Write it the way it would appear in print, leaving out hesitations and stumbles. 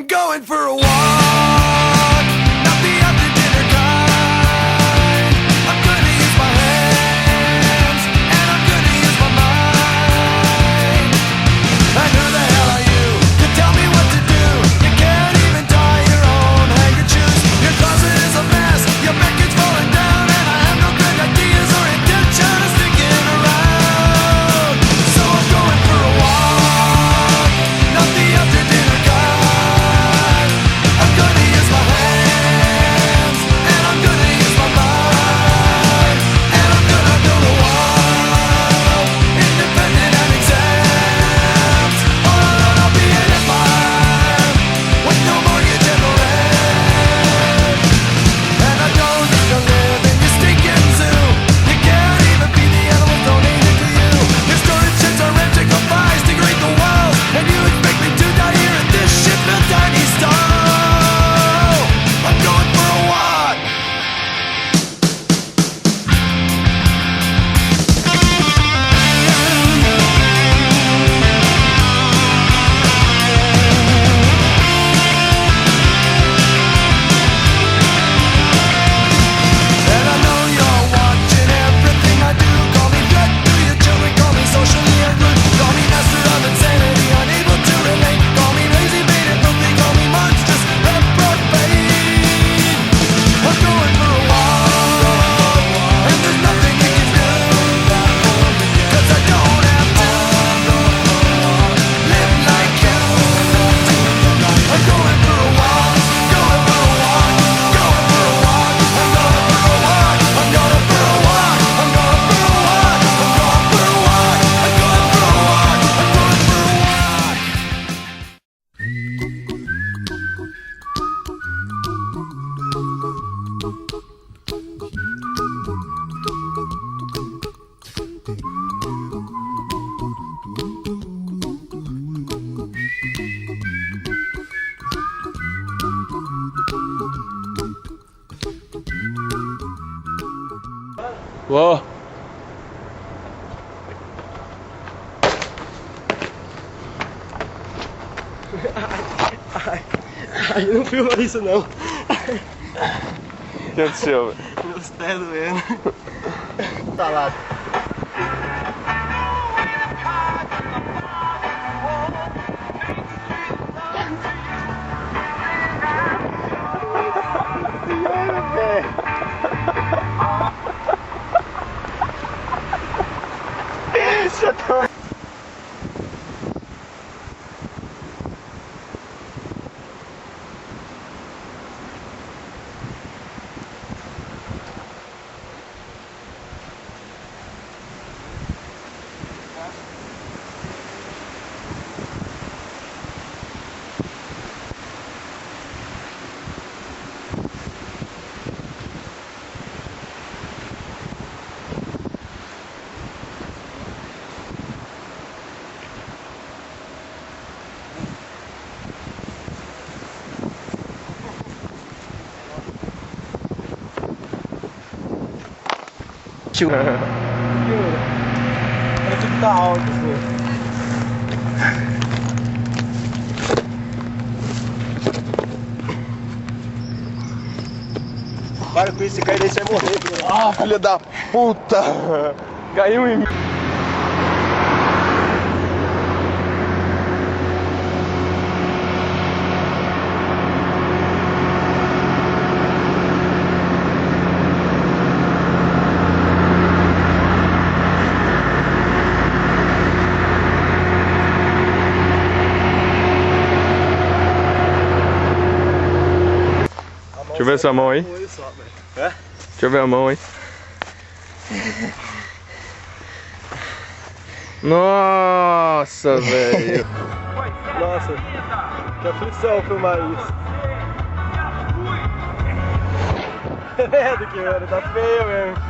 I'm going for a walk, not the after dinner kind. I'm gonna use my hands, and I'm gonna use my mind. And who the hell are you to tell me what to do? You can't even tie your own handkerchiefs. Your closet is a mess, your back's falling down, and I have no good ideas or intention of sticking around. So I'm going for a walk, not the after dinner kind. I'm gonna use my hands, and I'm gonna use my mind, and I'm gonna build a wall, independent and exempt. All alone I'll be an empire, with no mortgage and no rent. And I don't need to live in your stinking zoo. You can't even feed the animals donated to you. Your storage sheds are empty, confined to grate the walls, and you expect me to die here in this shit-filled tiny stall. I'm going for a walk. And I know you're watching everything I do. Call me threat to your children, call me socially unglued, call me master of insanity, unable to relate, call me lazy, baited, filthy, call me monstrous, reprobate. I'm going for a walk, and there's nothing you can do, 'cause I don't have to live like you. I'm going for a walk, going for a walk, going for a walk. I'm going for a walk, I'm going for a walk, I'm going for a walk, I'm going for a walk, I'm going for a walk, I'm going for a walk. Uou. Ai, não filma isso não. O que aconteceu? Meus pés doendo. Tá lá. É tudo tá alto, pô. Para com isso, se cair daí você vai morrer, filho. Ah, filha da puta! Caiu em mim. Deixa eu ver essa mão aí. Deixa eu ver a mão aí. Nossa, velho. Nossa, que aflição filmar isso. É do que, mano, tá feio mesmo.